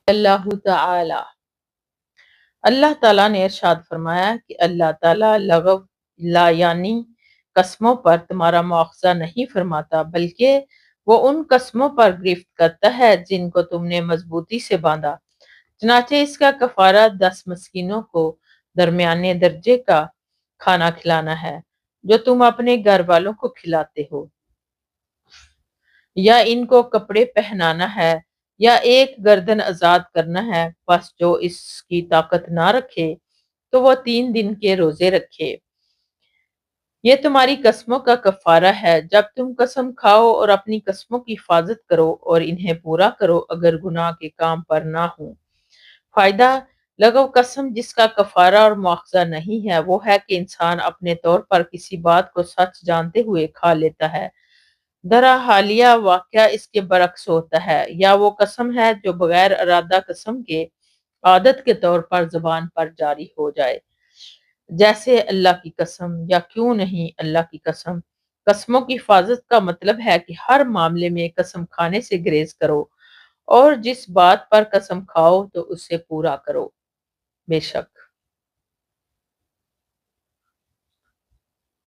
اللہ تعالی اللہ تعالیٰ نے ارشاد فرمایا کہ اللہ تعالیٰ لغو لا یعنی قسموں پر تمہارا مواخذہ نہیں فرماتا، بلکہ وہ ان قسموں پر گرفت کرتا ہے جن کو تم نے مضبوطی سے باندھا۔ چنانچہ اس کا کفارہ 10 مسکینوں کو درمیانے درجے کا کھانا کھلانا ہے جو تم اپنے گھر والوں کو کھلاتے ہو، یا ان کو کپڑے پہنانا ہے، یا ایک گردن آزاد کرنا ہے۔ پس جو اس کی طاقت نہ رکھے تو وہ 3 دن کے روزے رکھے۔ یہ تمہاری قسموں کا کفارہ ہے جب تم قسم کھاؤ، اور اپنی قسموں کی حفاظت کرو اور انہیں پورا کرو اگر گناہ کے کام پر نہ ہوں۔ فائدہ: لغو قسم جس کا کفارہ اور مواخذہ نہیں ہے وہ ہے کہ انسان اپنے طور پر کسی بات کو سچ جانتے ہوئے کھا لیتا ہے، درا حالیہ واقعہ اس کے برعکس ہوتا ہے، یا وہ قسم ہے جو بغیر ارادہ قسم کے عادت کے طور پر زبان پر جاری ہو جائے، جیسے اللہ کی قسم یا کیوں نہیں اللہ کی قسم۔ قسموں کی حفاظت کا مطلب ہے کہ ہر معاملے میں قسم کھانے سے گریز کرو، اور جس بات پر قسم کھاؤ تو اسے پورا کرو۔ بے شک